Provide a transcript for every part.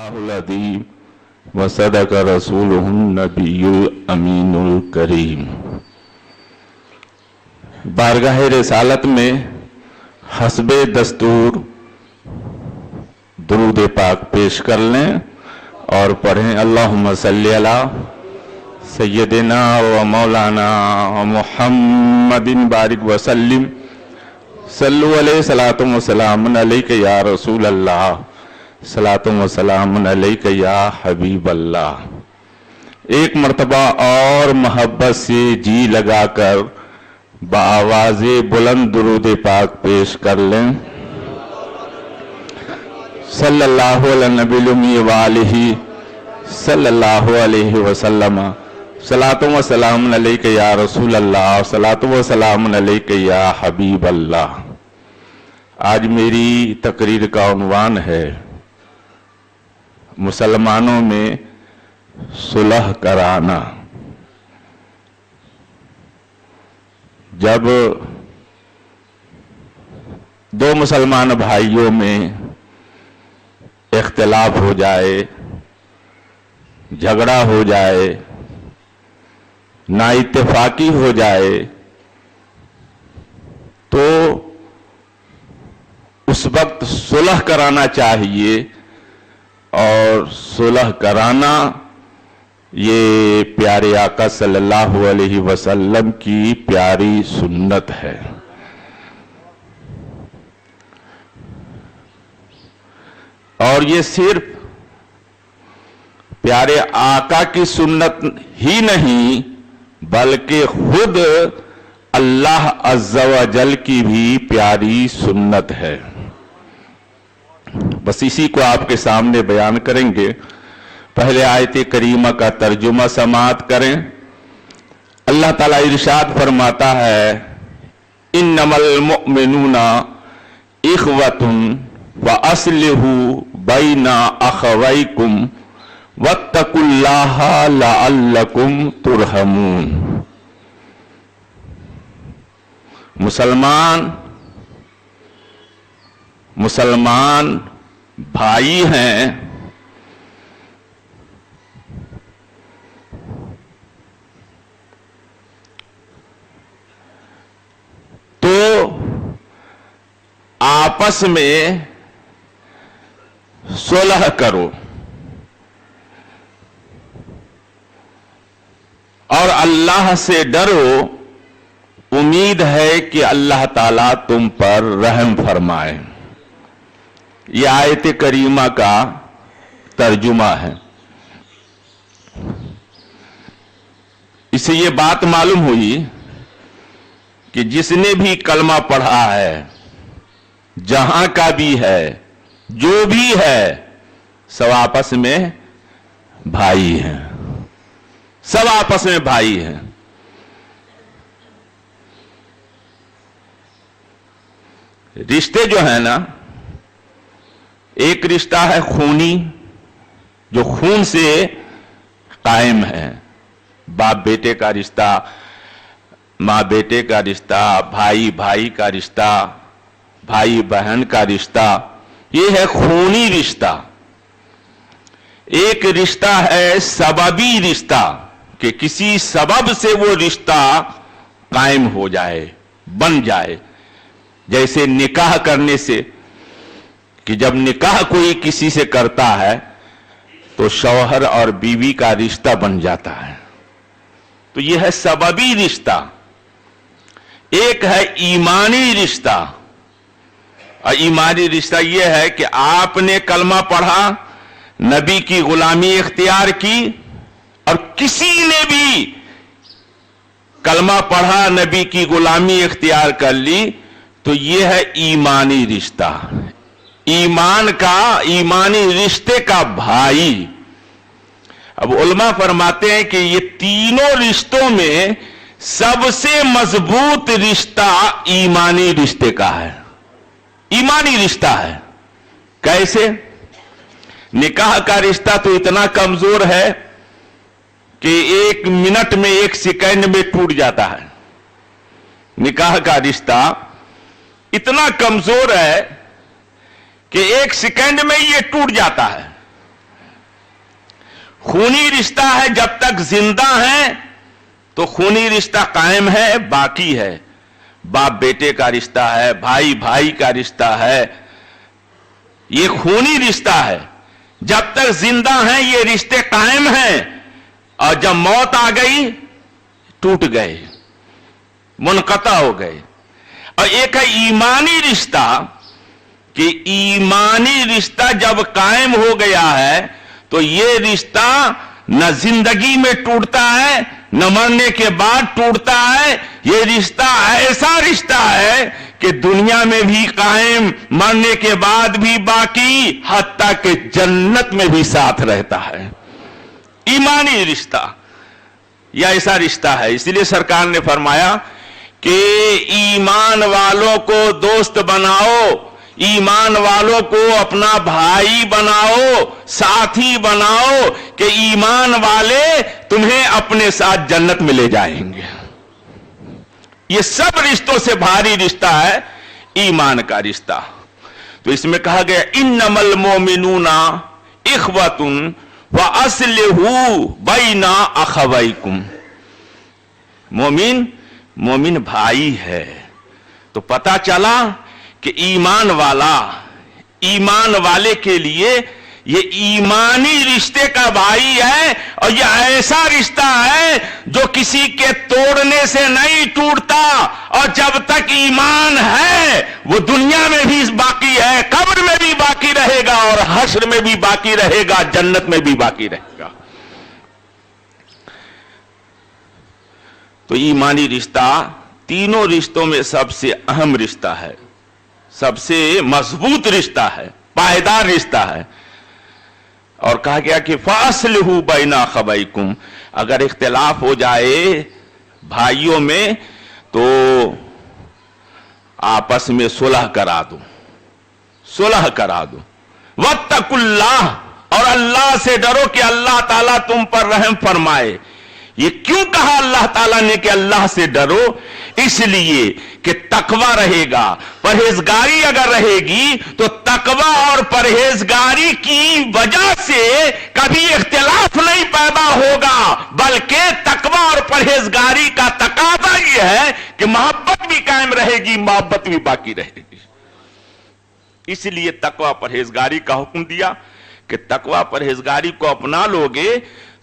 العظیم وصدق رسولہ النبی الامین الکریم۔ بارگاہ رسالت میں حسب دستور درود پاک پیش کر لیں اور پڑھیں اللہم صلی علی سیدنا و مولانا و محمد بارک وسلم صلو علیہ صلاۃ و سلام علیک یا رسول اللہ صلاۃ و سلام علیک یا حبیب اللہ۔ ایک مرتبہ اور محبت سے جی لگا کر بآواز بلند درود پاک پیش کر لیں۔ صلی اللہ علی نبی الامی وآلہ صلی اللہ علیہ وسلم صلاۃ و سلام علیک یا رسول اللہ صلاۃ و سلام علیک یا حبیب اللہ۔ آج میری تقریر کا عنوان ہے مسلمانوں میں صلح کرانا۔ جب دو مسلمان بھائیوں میں اختلاف ہو جائے، جھگڑا ہو جائے، نا اتفاقی ہو جائے تو اس وقت صلح کرانا چاہیے، اور صلح کرانا یہ پیارے آقا صلی اللہ علیہ وسلم کی پیاری سنت ہے۔ اور یہ صرف پیارے آقا کی سنت ہی نہیں بلکہ خود اللہ عز و جل کی بھی پیاری سنت ہے۔ بس اسی کو آپ کے سامنے بیان کریں گے۔ پہلے آیت کریمہ کا ترجمہ سماعت کریں۔ اللہ تعالیٰ ارشاد فرماتا ہے انما المؤمنون اخوۃ فاصلحوا بین اخویکم واتقوا اللہ لعلکم ترحمون۔ مسلمان بھائی ہیں، تو آپس میں صلح کرو اور اللہ سے ڈرو، امید ہے کہ اللہ تعالیٰ تم پر رحم فرمائے۔ یہ آیت کریمہ کا ترجمہ ہے۔ اس سے یہ بات معلوم ہوئی کہ جس نے بھی کلمہ پڑھا ہے، جہاں کا بھی ہے، جو بھی ہے، سب آپس میں بھائی ہیں، سب آپس میں بھائی ہیں۔ رشتے جو ہیں نا، ایک رشتہ ہے خونی جو خون سے قائم ہے، باپ بیٹے کا رشتہ، ماں بیٹے کا رشتہ، بھائی بھائی کا رشتہ، بھائی بہن کا رشتہ، یہ ہے خونی رشتہ۔ ایک رشتہ ہے سببی رشتہ کہ کسی سبب سے وہ رشتہ قائم ہو جائے، بن جائے، جیسے نکاح کرنے سے، کہ جب نکاح کوئی کسی سے کرتا ہے تو شوہر اور بیوی کا رشتہ بن جاتا ہے، تو یہ ہے سببی رشتہ۔ ایک ہے ایمانی رشتہ، اور ایمانی رشتہ یہ ہے کہ آپ نے کلمہ پڑھا، نبی کی غلامی اختیار کی، اور کسی نے بھی کلمہ پڑھا، نبی کی غلامی اختیار کر لی، تو یہ ہے ایمانی رشتہ، ایمان کا، ایمانی رشتے کا بھائی۔ اب علماء فرماتے ہیں کہ یہ تینوں رشتوں میں سب سے مضبوط رشتہ ایمانی رشتے کا ہے، ایمانی رشتہ ہے۔ کیسے؟ نکاح کا رشتہ تو اتنا کمزور ہے کہ 1 منٹ میں 1 سیکنڈ میں ٹوٹ جاتا ہے۔ نکاح کا رشتہ اتنا کمزور ہے کہ 1 سیکنڈ میں یہ ٹوٹ جاتا ہے۔ خونی رشتہ ہے، جب تک زندہ ہیں تو خونی رشتہ قائم ہے، باقی ہے. باپ بیٹے کا رشتہ ہے، بھائی بھائی کا رشتہ ہے، یہ خونی رشتہ ہے. جب تک زندہ ہیں یہ رشتے قائم ہیں، اور جب موت آ گئی ٹوٹ گئے، منقطع ہو گئے. اور ایک ہے ایمانی رشتہ، کہ ایمانی رشتہ جب قائم ہو گیا ہے تو یہ رشتہ نہ زندگی میں ٹوٹتا ہے نہ مرنے کے بعد ٹوٹتا ہے. یہ رشتہ ایسا رشتہ ہے کہ دنیا میں بھی قائم، مرنے کے بعد بھی باقی، حتیٰ کہ جنت میں بھی ساتھ رہتا ہے. ایمانی رشتہ یہ ایسا رشتہ ہے. اس لیے سرکار نے فرمایا کہ ایمان والوں کو دوست بناؤ، ایمان والوں کو اپنا بھائی بناؤ، ساتھی بناؤ، کہ ایمان والے تمہیں اپنے ساتھ جنت میں لے جائیں گے. یہ سب رشتوں سے بھاری رشتہ ہے ایمان کا رشتہ. تو اس میں کہا گیا انما المؤمنون اخوۃ واصلحوا بین اخویکم. مومن بھائی ہے. تو پتہ چلا کہ ایمان والے کے لیے یہ ایمانی رشتے کا بھائی ہے، اور یہ ایسا رشتہ ہے جو کسی کے توڑنے سے نہیں ٹوٹتا، اور جب تک ایمان ہے وہ دنیا میں بھی باقی ہے، قبر میں بھی باقی رہے گا، اور حشر میں بھی باقی رہے گا، جنت میں بھی باقی رہے گا. تو ایمانی رشتہ تینوں رشتوں میں سب سے اہم رشتہ ہے، سب سے مضبوط رشتہ ہے، پائیدار رشتہ ہے. اور کہا گیا کہ فاصلحوا بین اخویکم، اگر اختلاف ہو جائے بھائیوں میں تو آپس میں صلح کرا دو، صلح کرا دو. واتقوا اللہ، اور اللہ سے ڈرو کہ اللہ تعالیٰ تم پر رحم فرمائے. یہ کیوں کہا اللہ تعالیٰ نے کہ اللہ سے ڈرو؟ اس لیے کہ تقوی رہے گا، پرہیزگاری اگر رہے گی تو تقوی اور پرہیزگاری کی وجہ سے کبھی اختلاف نہیں پیدا ہوگا، بلکہ تقوی اور پرہیزگاری کا تقاضا یہ ہے کہ محبت بھی قائم رہے گی، محبت بھی باقی رہے گی. اس لیے تقوی پرہیزگاری کا حکم دیا کہ تقوی پرہیزگاری کو اپنا لوگے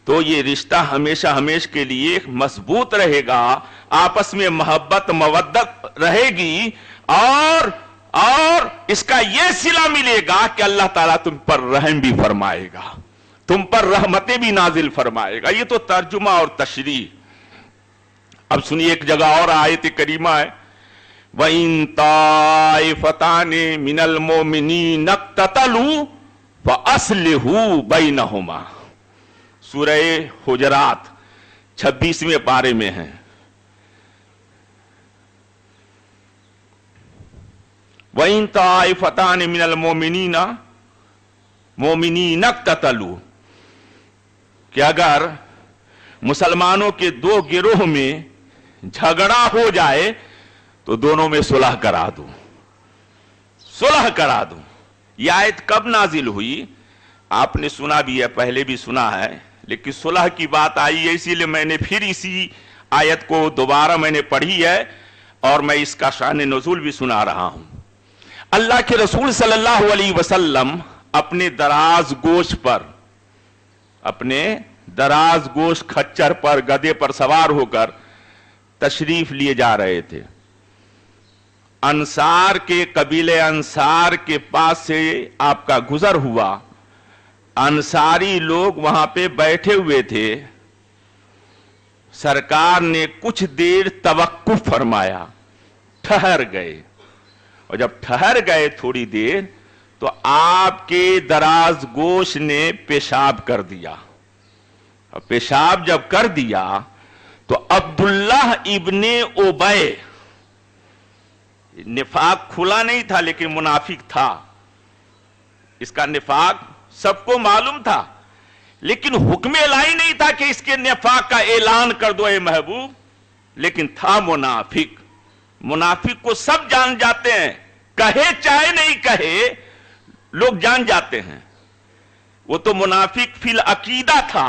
تو یہ رشتہ ہمیشہ کے لیے مضبوط رہے گا، آپس میں محبت مودت رہے گی، اور اس کا یہ صلہ ملے گا کہ اللہ تعالیٰ تم پر رحم بھی فرمائے گا، تم پر رحمتیں بھی نازل فرمائے گا. یہ تو ترجمہ اور تشریح. اب سنیے ایک جگہ اور آیت کریمہ ہے وَإِن طَائِفَتَانِ مِنَ الْمُؤْمِنِينَ اقْتَتَلُوا فَأَصْلِحُوا بَيْنَهُمَا. سورہ حجرات 26ویں پارے میں ہیں. وَإِن طَائِفَتَانِ مِنَ الْمُؤْمِنِينَ اقْتَتَلُوا، کہ اگر مسلمانوں کے دو گروہ میں جھگڑا ہو جائے تو دونوں میں صلح کرا دو، صلح کرا دو. یہ آیت کب نازل ہوئی؟ آپ نے سنا بھی ہے، پہلے بھی سنا ہے، لیکن صلح کی بات آئی ہے اسی لیے میں نے پھر اسی آیت کو دوبارہ میں نے پڑھی ہے، اور میں اس کا شان نزول بھی سنا رہا ہوں. اللہ کے رسول صلی اللہ علیہ وسلم اپنے دراز گوش کھچر پر گدے پر سوار ہو کر تشریف لیے جا رہے تھے. انصار کے قبیلے انصار کے پاس سے آپ کا گزر ہوا. انصاری لوگ وہاں پہ بیٹھے ہوئے تھے. سرکار نے کچھ دیر توقف فرمایا، ٹھہر گئے، اور جب ٹھہر گئے تھوڑی دیر تو آپ کے دراز گوش نے پیشاب کر دیا. پیشاب جب کر دیا تو عبداللہ ابن ابی، نفاق کھلا نہیں تھا لیکن منافق تھا، اس کا نفاق سب کو معلوم تھا، لیکن حکم الہی نہیں تھا کہ اس کے نفاق کا اعلان کر دو اے محبوب، لیکن تھا منافق. منافق کو سب جان جاتے ہیں، کہے چاہے نہیں کہے لوگ جان جاتے ہیں. वो तो मुनाफिक फिल अकीदा था,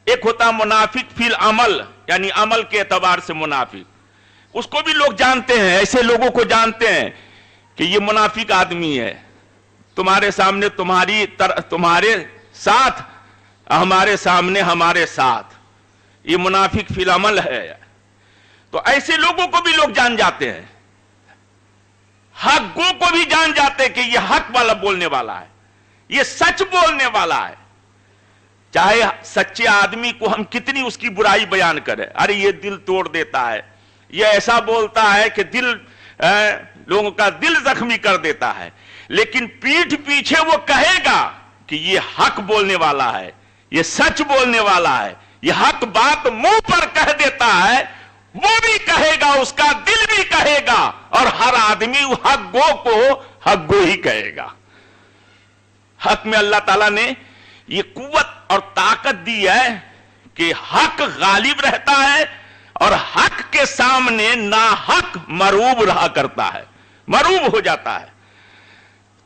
एक होता मुनाफिक फिल अमल, यानी अमल के एतबार से मुनाफिक। उसको भी लोग जानते हैं, ऐसे लोगों को जानते हैं कि ये मुनाफिक आदमी है, तुम्हारे सामने तुम्हारे साथ, हमारे सामने हमारे साथ, ये मुनाफिक फिल अमल है। तो ऐसे लोगों को भी लोग जान जाते हैं, हक़ों को भी जान जाते हैं कि ये हक वाला बोलने वाला है, ये सच बोलने वाला है। चाहे सच्चे आदमी को हम कितनी उसकी बुराई बयान करें, अरे ये दिल तोड़ देता है, ये ऐसा बोलता है कि लोगों का दिल जख्मी कर देता है, लेकिन पीठ पीछे वो कहेगा कि ये हक बोलने वाला है, ये सच बोलने वाला है, ये हक बात मुंह पर कह देता है, वो भी कहेगा, उसका दिल भी कहेगा, और हर आदमी हक गो को हक गो ही कहेगा। हक में अल्लाह ताला ने ये कुव्वत और ताकत दी है कि हक गालिब रहता है और हक के सामने ना हक मरूब रहा करता है, मरूब हो जाता है।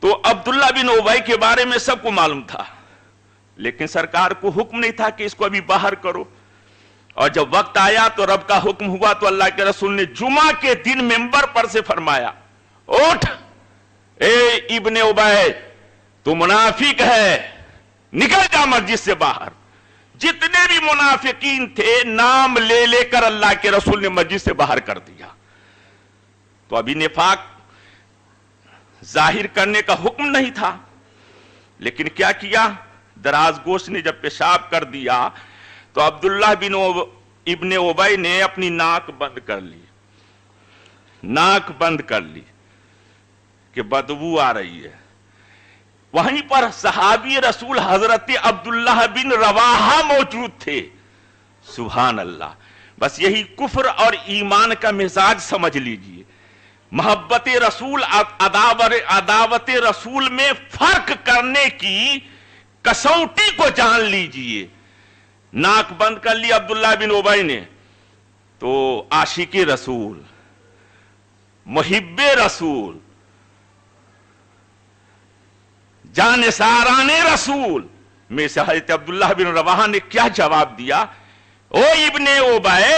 तो अब्दुल्ला बिन उबई के बारे में सबको मालूम था, लेकिन सरकार को हुक्म नहीं था कि इसको अभी बाहर करो। और जब वक्त आया तो रब का हुक्म हुआ तो अल्लाह के रसूल ने जुमा के दिन मिंबर पर से फरमाया, उठ ए इब्ने उबई, तू मुनाफिक है, निकल जा मस्जिद से बाहर। जितने भी मुनाफिकीन थे नाम ले लेकर अल्लाह के रसूल ने मस्जिद से बाहर कर दिया। तो अभी निफाक जाहिर करने का हुक्म नहीं था, लेकिन क्या किया, दराज गोश ने जब पेशाब कर दिया तो अब्दुल्लाह बिन इब्ने उबई ने अपनी नाक बंद कर ली, नाक बंद कर ली कि बदबू आ रही है। वहीं पर सहाबी रसूल हजरत अब्दुल्लाह बिन रवाहा मौजूद थे। सुभान अल्लाह। बस यही कुफ्र और ईमान का मिजाज समझ लीजिए। मोहब्बत रसूल अदावत रसूल में फर्क करने की कसौटी को जान लीजिए। नाक बंद कर ली अब्दुल्लाह बिन उबई ने, तो आशिक रसूल, मुहिब्बे रसूल, जानिसाराने रसूल में से हज़रत अब्दुल्लाह बिन रवाहा ने क्या जवाब दिया, ओ इब्ने उबई,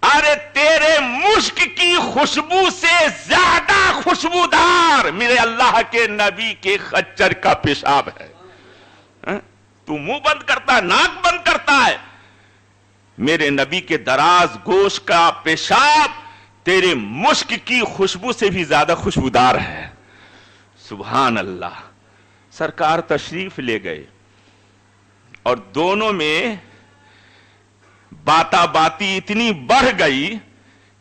अरे तेरे मुश्क की खुशबू से ज्यादा खुशबूदार मेरे अल्लाह के नबी के खच्चर का पेशाब है। तू मुंह बंद करता है, नाक बंद करता है, मेरे नबी के दराज गोश का पेशाब तेरे मुश्क की खुशबू से भी ज्यादा खुशबूदार है। सुभान अल्लाह। सरकार तशरीफ ले गए और दोनों में बाता बाती इतनी बढ़ गई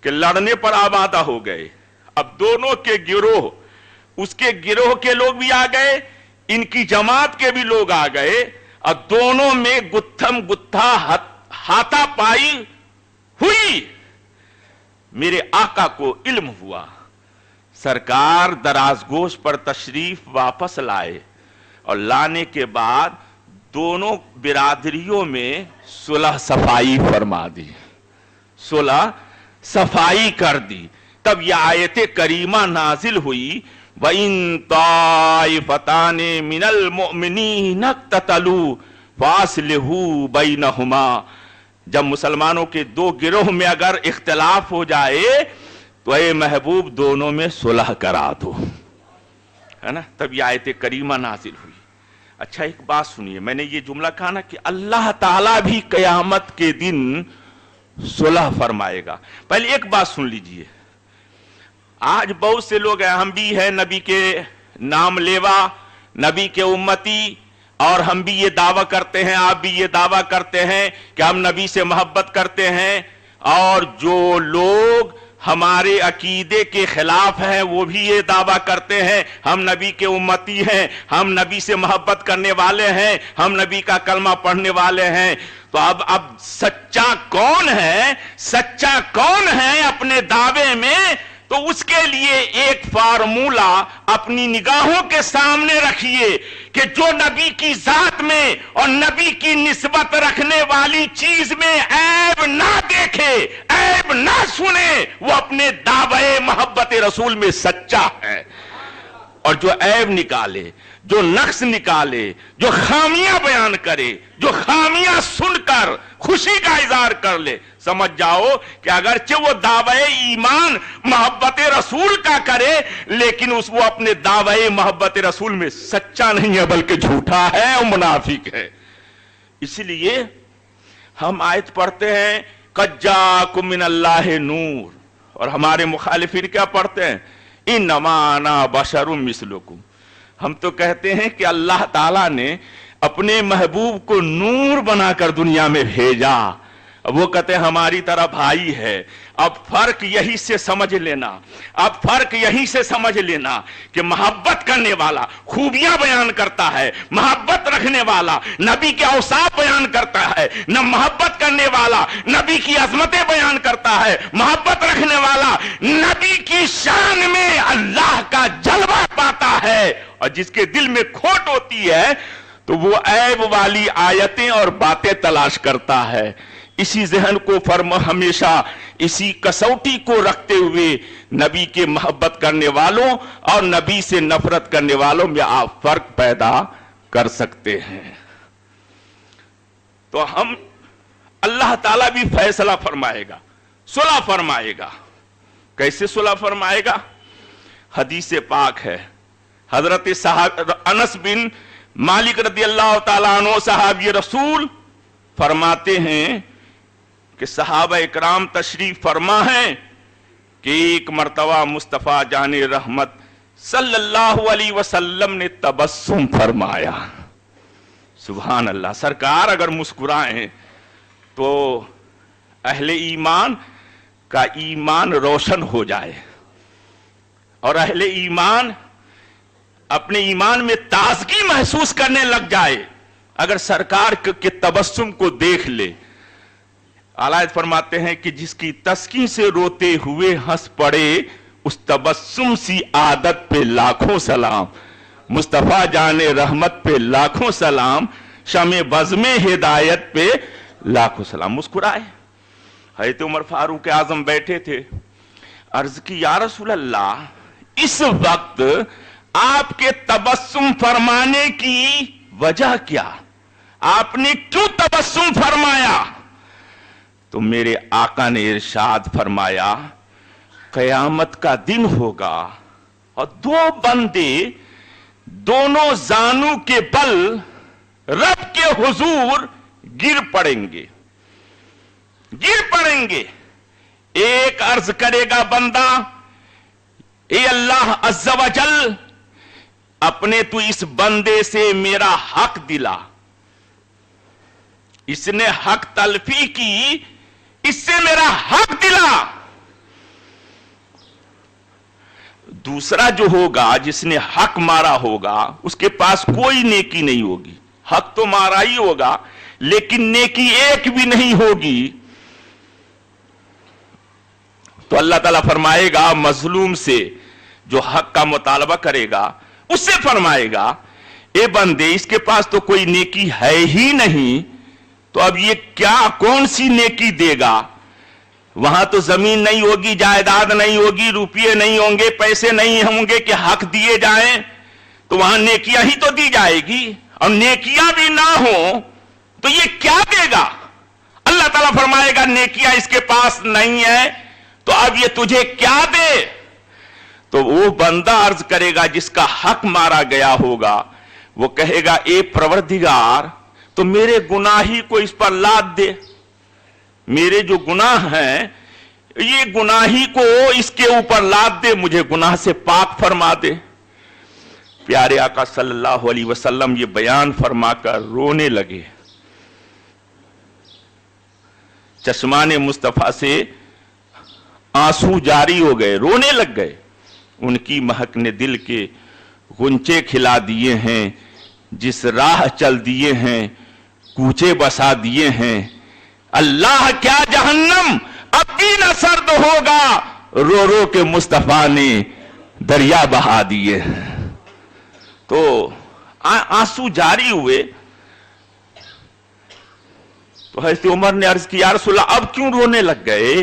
कि लड़ने पर आमादा हो गए। अब दोनों के गिरोह, उसके गिरोह के लोग भी आ गए, इनकी जमात के भी लोग आ गए, और दोनों में गुत्थम गुत्था हाथापाई हुई। मेरे आका को इल्म हुआ, सरकार दराजगोश पर तशरीफ वापस लाए, और लाने के बाद दोनों बिरादरियों में सुलह सफाई फरमा दी, सुलह सफाई कर दी। तब यह आयत करीमा नाजिल हुई, वइन ताइफताने मिनल मुमिनीन इक्ततलू फास्लिहू बैनहुमा। जब मुसलमानों के दो गिरोह में अगर इख्तिलाफ हो जाए तो ए महबूब दोनों में सुलह करा दो, है ना। तब यह आयत करीमा नाजिल हुई। अच्छा, एक बात सुनिए, मैंने ये जुमला कहा ना कि अल्लाह ताला भी कयामत के दिन सुलह फरमाएगा। पहले एक बात सुन लीजिए, आज बहुत से लोग हैं, हम भी हैं नबी के नाम लेवा, नबी के उम्मती, और हम भी ये दावा करते हैं, आप भी ये दावा करते हैं कि हम नबी से मोहब्बत करते हैं, और जो लोग हमारे अकीदे के खिलाफ हैं वो भी ये दावा करते हैं हम नबी के उम्मती हैं, हम नबी से मोहब्बत करने वाले हैं, हम नबी का कलमा पढ़ने वाले हैं। तो अब सच्चा कौन है, सच्चा कौन है अपने दावे में, तो उसके लिए एक फार्मूला अपनी निगाहों के सामने रखिए कि जो नबी की जात में और नबी की निस्बत रखने वाली चीज में ऐब ना देखे, ऐब ना सुने, वो अपने दावे मोहब्बत रसूल में सच्चा है। और जो ऐब निकाले, جو نقص نکالے, جو خامیاں بیان کرے, جو خامیاں سن کر خوشی کا اظہار کر لے, سمجھ جاؤ کہ اگرچہ وہ دعوی ایمان محبت رسول کا کرے لیکن وہ اپنے دعوی محبت رسول میں سچا نہیں ہے بلکہ جھوٹا ہے اور منافق ہے. اس لیے ہم آیت پڑھتے ہیں قد جاءکم من اللہ نور, اور ہمارے مخالفین کیا پڑھتے ہیں انما انا بشر مثلکم. ہم تو کہتے ہیں کہ اللہ تعالیٰ نے اپنے محبوب کو نور بنا کر دنیا میں بھیجا, وہ کہتے ہیں ہماری طرح بھائی ہے. اب فرق یہی سے سمجھ لینا, اب فرق یہی سے سمجھ لینا کہ محبت کرنے والا خوبیاں بیان کرتا ہے, محبت رکھنے والا نبی کے اوصاف بیان کرتا ہے, نہ محبت کرنے والا نبی کی عظمتیں بیان کرتا ہے, محبت رکھنے والا نبی کی شان میں اللہ کا جلوہ پاتا ہے. اور جس کے دل میں کھوٹ ہوتی ہے تو وہ عیب والی آیتیں اور باتیں تلاش کرتا ہے. اسی ذہن کو ہمیشہ اسی کسوٹی کو رکھتے ہوئے نبی کے محبت کرنے والوں اور نبی سے نفرت کرنے والوں میں آپ فرق پیدا کر سکتے ہیں. تو ہم اللہ تعالیٰ بھی فیصلہ فرمائے گا, صلح فرمائے گا. کیسے صلح فرمائے گا؟ حدیث پاک ہے, حضرت انس بن مالک رضی اللہ تعالیٰ عنہ صحابی رسول فرماتے ہیں کہ صحابہ اکرام تشریف فرما ہیں کہ ایک مرتبہ مصطفیٰ جان رحمت صلی اللہ علیہ وسلم نے تبسم فرمایا. سبحان اللہ. سرکار اگر مسکرائیں تو اہل ایمان کا ایمان روشن ہو جائے اور اہل ایمان اپنے ایمان میں تازگی محسوس کرنے لگ جائے اگر سرکار کے تبسم کو دیکھ لے. آلائت فرماتے ہیں کہ جس کی تسکین سے روتے ہوئے ہنس پڑے اس تبسم سی عادت پہ لاکھوں سلام, مصطفیٰ جان رحمت پہ لاکھوں سلام, شمع بزم ہدایت پہ لاکھوں سلام. مسکرائے. حضرت عمر فاروق اعظم بیٹھے تھے, عرض کی یا رسول اللہ اس وقت آپ کے تبسم فرمانے کی وجہ کیا, آپ نے کیوں تبسم فرمایا؟ تو میرے آقا نے ارشاد فرمایا قیامت کا دن ہوگا اور دو بندے دونوں زانوں کے بل رب کے حضور گر پڑیں گے. ایک عرض کرے گا بندہ اے اللہ عز و جل اپنے تو اس بندے سے میرا حق دلا, اس نے حق تلفی کی, اس سے میرا حق دلا. دوسرا جو ہوگا جس نے حق مارا ہوگا اس کے پاس کوئی نیکی نہیں ہوگی, حق تو مارا ہی ہوگا لیکن نیکی ایک بھی نہیں ہوگی. تو اللہ تعالیٰ فرمائے گا مظلوم سے جو حق کا مطالبہ کرے گا اس سے فرمائے گا اے بندے اس کے پاس تو کوئی نیکی ہے ہی نہیں, تو اب یہ کیا کون سی نیکی دے گا؟ وہاں تو زمین نہیں ہوگی, جائیداد نہیں ہوگی, روپیے نہیں ہوں گے, پیسے نہیں ہوں گے کہ حق دیے جائیں, تو وہاں نیکیاں ہی تو دی جائے گی, اور نیکیاں بھی نہ ہوں تو یہ کیا دے گا؟ اللہ تعالیٰ فرمائے گا نیکیاں اس کے پاس نہیں ہے تو اب یہ تجھے کیا دے؟ تو وہ بندہ عرض کرے گا جس کا حق مارا گیا ہوگا, وہ کہے گا اے پروردگار تو میرے گناہی کو اس پر لاد دے, میرے جو گناہ ہیں یہ گناہی کو اس کے اوپر لاد دے, مجھے گناہ سے پاک فرما دے. پیارے آقا صلی اللہ علیہ وسلم یہ بیان فرما کر رونے لگے, چشمان مصطفیٰ سے آنسو جاری ہو گئے, رونے لگ گئے. ان کی مہک نے دل کے غنچے کھلا دیے ہیں, جس راہ چل دیے ہیں کوچے بسا دیے ہیں. اللہ کیا جہنم اب بھی نہ سرد ہوگا, رو رو کے مصطفیٰ نے دریا بہا دیے. تو آنسو جاری ہوئے. تو حضرت عمر نے عرض کی یا رسول اللہ اب کیوں رونے لگ گئے؟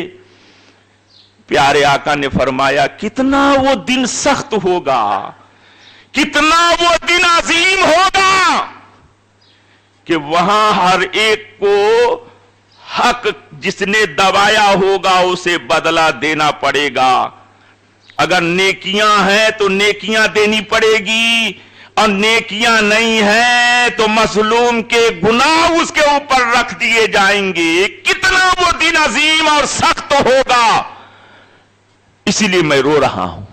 پیارے آقا نے فرمایا کتنا وہ دن سخت ہوگا, कितना वो दिन अजीम होगा कि वहां हर एक को हक जिसने दबाया होगा उसे बदला देना पड़ेगा। अगर नेकियां हैं तो नेकियां देनी पड़ेगी, और नेकियां नहीं है तो मजलूम के गुनाह उसके ऊपर रख दिए जाएंगे। कितना वो दिन अजीम और सख्त होगा, इसीलिए मैं रो रहा हूं।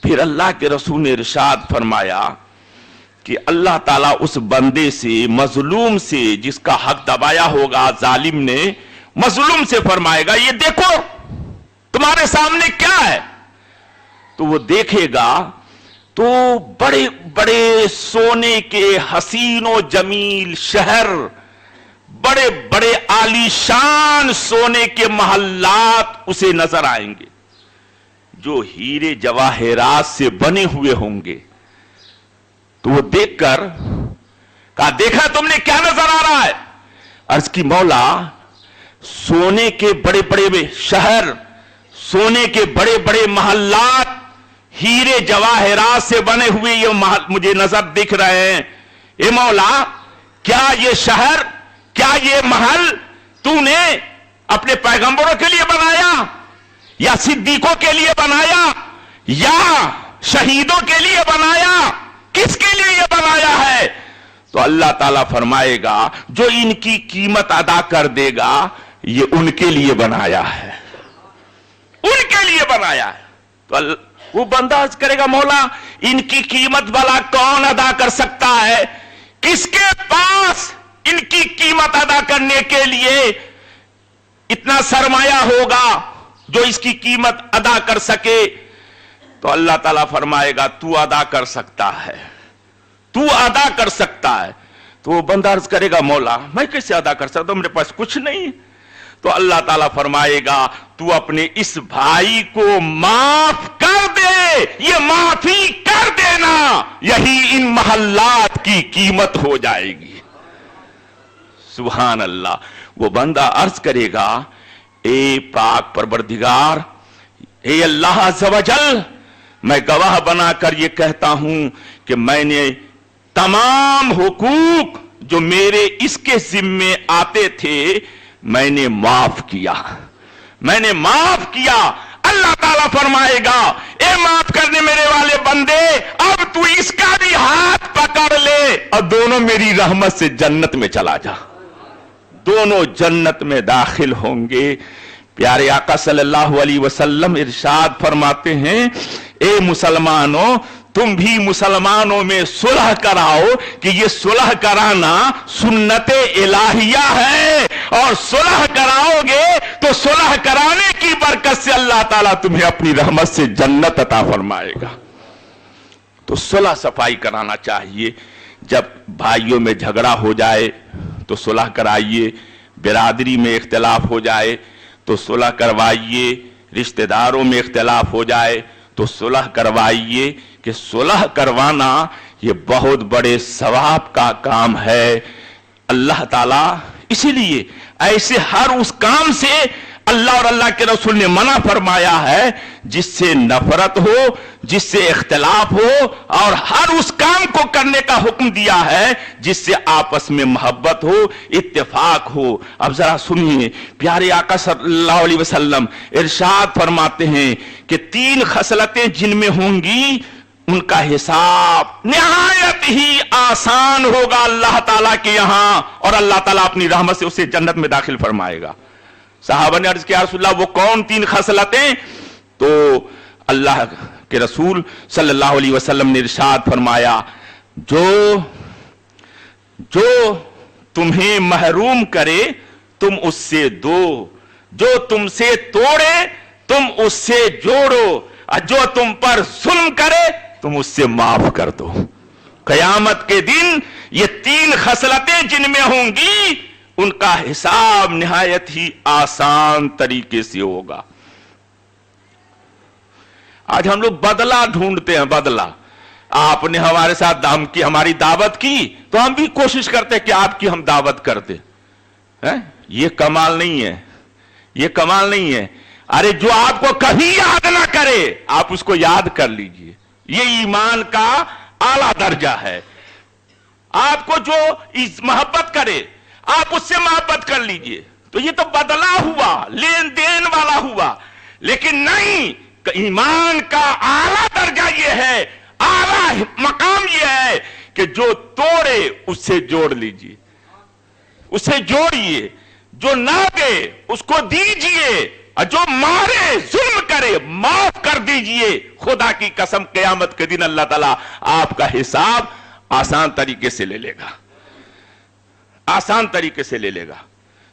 फिर अल्लाह के रसूल ने इरशाद फरमाया कि अल्लाह ताला उस बंदे से, मजलूम से, जिसका हक दबाया होगा जालिम ने, मजलूम से फरमाएगा ये देखो तुम्हारे सामने क्या है। तो वो देखेगा तो बड़े बड़े सोने के हसीन और जमील शहर, बड़े बड़े आलीशान सोने के महल्लात उसे नजर आएंगे जो हीरे जवाहरात से बने हुए होंगे। तो वो देखकर कहा देखा तुमने क्या नजर आ रहा है? अर्ज की मौला सोने के बड़े बड़े शहर, सोने के बड़े बड़े महल्लात, हीरे जवाहरात से बने हुए ये महल मुझे नजर दिख रहे हैं। ए मौला क्या ये शहर, क्या ये महल तूने अपने पैगंबरों के लिए बनाया, या सिद्दीकों के लिए बनाया, या शहीदों के लिए बनाया? किसके लिए ये बनाया है? तो अल्लाह ताला फरमाएगा जो इनकी कीमत अदा कर देगा ये उनके लिए बनाया है, उनके लिए बनाया है। तो वो बंदा अर्ज करेगा मौला इनकी कीमत भला कौन अदा कर सकता है? किसके पास इनकी कीमत अदा करने के लिए इतना सरमाया होगा जो इसकी कीमत अदा कर सके? तो अल्लाह ताला फरमाएगा तू अदा कर सकता है, तू अदा कर सकता है। तो वो बंदा अर्ज करेगा मौला मैं कैसे अदा कर सकता हूं, मेरे पास कुछ नहीं। तो अल्लाह ताला फरमाएगा तू अपने इस भाई को माफ कर दे, ये माफी कर देना, यही इन महल्लात की कीमत हो जाएगी। सुभान अल्लाह। वो बंदा अर्ज करेगा ए पाक परवरदिगार, ए अल्लाह अज़्ज़ व जल, मैं गवाह बनाकर ये कहता हूं कि मैंने तमाम हुकूक जो मेरे इसके जिम्मे आते थे मैंने माफ किया, मैंने माफ किया। अल्लाह ताला फरमाएगा ए माफ करने मेरे वाले बंदे, अब तू इसका भी हाथ पकड़ ले और दोनों मेरी रहमत से जन्नत में चला जा। दोनों जन्नत में दाखिल होंगे। प्यारे आका सल्लल्लाहु अलैहि वसल्लम इरशाद फरमाते हैं ए मुसलमानों तुम भी मुसलमानों में सुलह कराओ कि ये सुलह कराना सुन्नते इलाहिया है, और सुलह कराओगे तो सुलह कराने की बरकत से अल्लाह ताला तुम्हें अपनी रहमत से जन्नत अता फरमाएगा। तो सुलह सफाई कराना चाहिए। जब भाइयों में झगड़ा हो जाए तो सुलह कराइए, बिरादरी में इख्तिलाफ हो जाए तो सुलह करवाइए, रिश्तेदारों में इख्तिलाफ हो जाए तो सुलह करवाइए। कि सुलह करवाना ये बहुत बड़े सवाब का काम है। अल्लाह ताला इसीलिए ऐसे हर उस काम से अल्लाह और अल्लाह के रसूल ने मना फरमाया है जिससे नफरत हो, जिससे इख्तिलाफ हो, और हर उस काम को करने का हुक्म दिया है जिससे आपस में मोहब्बत हो, इत्तेफाक हो। अब जरा सुनिए, प्यारे आका सल्लल्लाहु अलैहि वसल्लम इरशाद फरमाते हैं कि 3 खसलतें जिनमें होंगी उनका हिसाब निहायत ही आसान होगा अल्लाह ताला के यहां, और अल्लाह ताला अपनी रहमत से उसे जन्नत में दाखिल फरमाएगा। साहबा ने अर्ज किया रसूलल्लाह वो कौन 3 खसलतें? तो अल्लाह के रसूल सल्लल्लाहु अलैहि वसल्लम ने इरशाद फरमाया जो तुम्हें महरूम करे तुम उससे दो, जो तुमसे तोड़े तुम उससे जोड़ो, और जो तुम पर जुल्म करे तुम उससे माफ कर दो। कयामत के दिन ये 3 खसलतें जिनमें होंगी उनका हिसाब निहायत ही आसान तरीके से होगा। आज हम लोग बदला ढूंढते हैं, बदला। आपने हमारे साथ हमारी दावत की तो हम भी कोशिश करते हैं कि आपकी हम दावत करते हैं। ये कमाल नहीं है, ये कमाल नहीं है। अरे जो आपको कभी याद ना करे आप उसको याद कर लीजिए, ये ईमान का आला दर्जा है। आपको जो इस मोहब्बत करे आप उससे मोहब्बत कर लीजिए, तो ये तो बदला हुआ, लेन देन वाला हुआ। लेकिन नहीं, ईमान का आला दर्जा ये है, आला मकाम ये है कि जो तोड़े उससे जोड़ लीजिए, उसे जोड़िए, जो ना दे उसको दीजिए, और जो मारे जुल्म करे माफ कर दीजिए। खुदा की कसम क़यामत के दिन अल्लाह ताला आपका हिसाब आसान तरीके से ले लेगा, आसान तरीके से ले लेगा।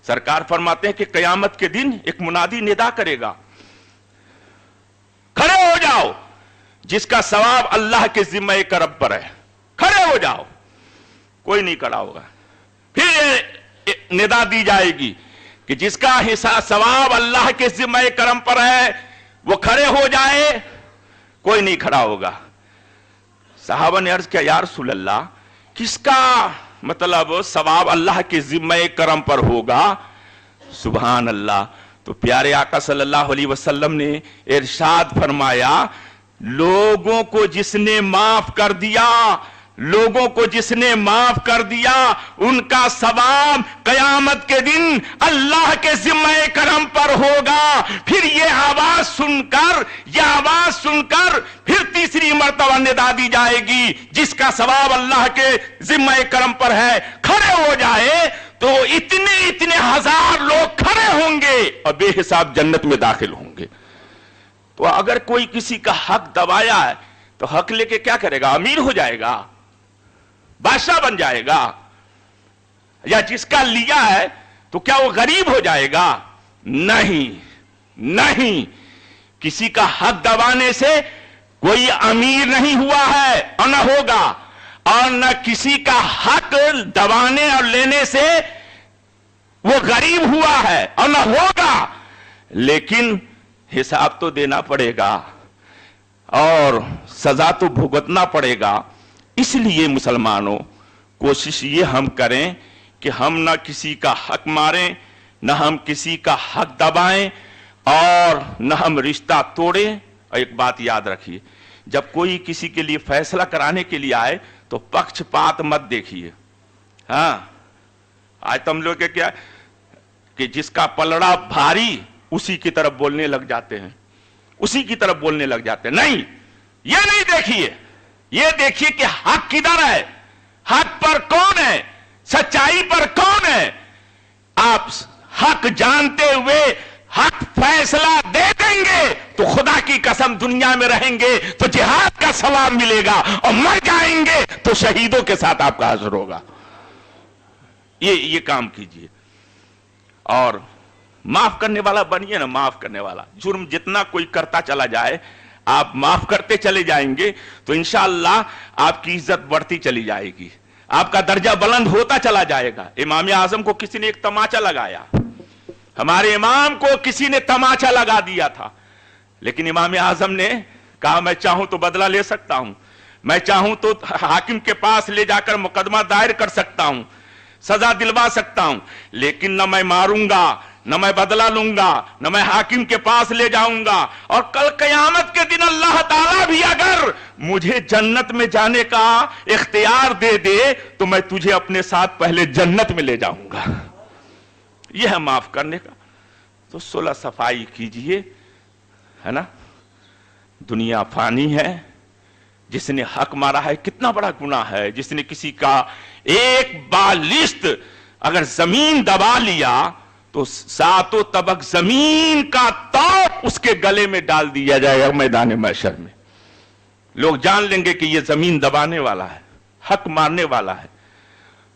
सरकार फरमाते हैं कि क़यामत के दिन एक मुनादी निदा करेगा, खड़े हो जाओ, जिसका सवाब अल्लाह के जिम्मे करब पर है, खड़े हो जाओ। कोई नहीं खड़ा होगा। फिर निदा दी जाएगी कि जिसका हिसाब सवाब अल्लाह के जिम्मे करम पर है वो खड़े हो जाए, कोई नहीं खड़ा होगा। साहबा ने अर्ज किया, या रसूल अल्लाह, किसका मतलब सवाब अल्लाह के जिम्मे करम पर होगा? सुभान अल्लाह। तो प्यारे आका सल्लल्लाहु अलैहि वसल्लम ने इरशाद फरमाया, लोगों को जिसने माफ कर दिया, लोगों को जिसने माफ कर दिया, उनका सवाब क़यामत के दिन अल्लाह के जिम्मे करम पर होगा। फिर ये आवाज सुनकर फिर तीसरी मर्तबा निदा दी जाएगी, जिसका सवाब अल्लाह के जिम्मे करम पर है, खड़े हो जाए। तो इतने हजार लोग खड़े होंगे और बेहिसाब जन्नत में दाखिल होंगे। तो अगर कोई किसी का हक दबाया है तो हक लेके क्या करेगा? अमीर हो जाएगा, बादशाह बन जाएगा? या जिसका लिया है तो क्या वो गरीब हो जाएगा? नहीं, नहीं, किसी का हक दबाने से कोई अमीर नहीं हुआ है और न होगा, और न किसी का हक दबाने और लेने से वो गरीब हुआ है और न होगा। लेकिन हिसाब तो देना पड़ेगा और सजा तो भुगतना पड़ेगा। इसलिए मुसलमानों, कोशिश ये हम करें कि हम ना किसी का हक मारें, ना हम किसी का हक दबाएं और न हम रिश्ता तोड़ें। और एक बात याद रखिए, जब कोई किसी के लिए फैसला कराने के लिए आए तो पक्षपात मत देखिए। हाँ, आज तुम लोग क्या कि जिसका पलड़ा भारी उसी की तरफ बोलने लग जाते हैं, उसी की तरफ बोलने लग जाते हैं। नहीं, ये नहीं देखिए, ये देखिए कि हक किधर है, हक पर कौन है, सच्चाई पर कौन है। आप हक जानते हुए हक फैसला दे देंगे तो खुदा की कसम दुनिया में रहेंगे तो जिहाद का सवाब मिलेगा, और मर जाएंगे तो शहीदों के साथ आपका हश्र होगा। ये काम कीजिए और माफ करने वाला बनिए ना, माफ करने वाला। जुर्म जितना कोई करता चला जाए, आप माफ करते चले जाएंगे तो इंशाअल्लाह आपकी इज्जत बढ़ती चली जाएगी, आपका दर्जा बुलंद होता चला जाएगा। इमाम आजम को किसी ने एक तमाचा लगाया, हमारे इमाम को किसी ने तमाचा लगा दिया था, लेकिन इमाम आजम ने कहा मैं चाहूं तो बदला ले सकता हूं, मैं चाहूं तो हाकिम के पास ले जाकर मुकदमा दायर कर सकता हूं, सजा दिलवा सकता हूं, लेकिन न मैं मारूंगा, न मैं बदला लूंगा, न मैं हाकिम के पास ले जाऊंगा। और कल कयामत के दिन अल्लाह ताला भी अगर मुझे जन्नत में जाने का इख्तियार दे दे तो मैं तुझे अपने साथ पहले जन्नत में ले जाऊंगा। यह है माफ करने का। तो सुलह सफाई कीजिए, है ना। दुनिया फानी है, जिसने हक मारा है कितना बड़ा गुनाह है। जिसने किसी का एक बालिश्त अगर जमीन दबा लिया तो सातों तबक जमीन का तौक उसके गले में डाल दिया जाएगा मैदान महशर में। लोग जान लेंगे कि यह जमीन दबाने वाला है, हक मारने वाला है।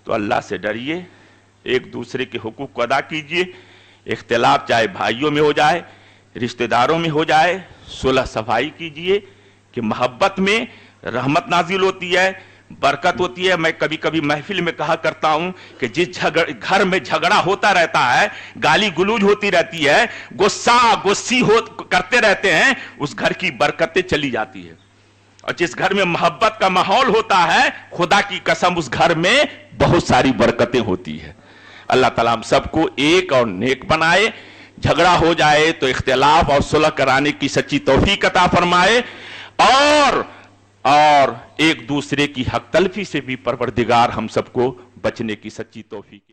तो अल्लाह से डरिए, एक दूसरे के हुकूक को अदा कीजिए। इख्तिलाफ चाहे भाइयों में हो जाए, रिश्तेदारों में हो जाए, सुलह सफाई कीजिए कि मोहब्बत में रहमत नाजिल होती है, बरकत होती है। मैं कभी कभी महफिल में कहा करता हूं कि जिस घर में झगड़ा होता रहता है, गाली गुलूज होती रहती है, गुस्सा गुस्सी करते रहते हैं, उस घर की बरकतें चली जाती है। और जिस घर में मोहब्बत का माहौल होता है, खुदा की कसम उस घर में बहुत सारी बरकतें होती है। अल्लाह ताला हम सबको एक और नेक बनाए। झगड़ा हो जाए तो इख्तिलाफ और सुलह कराने की सच्ची तौफीक अता फरमाए, और اور ایک دوسرے کی حق تلفی سے بھی پروردگار ہم سب کو بچنے کی سچی توفیق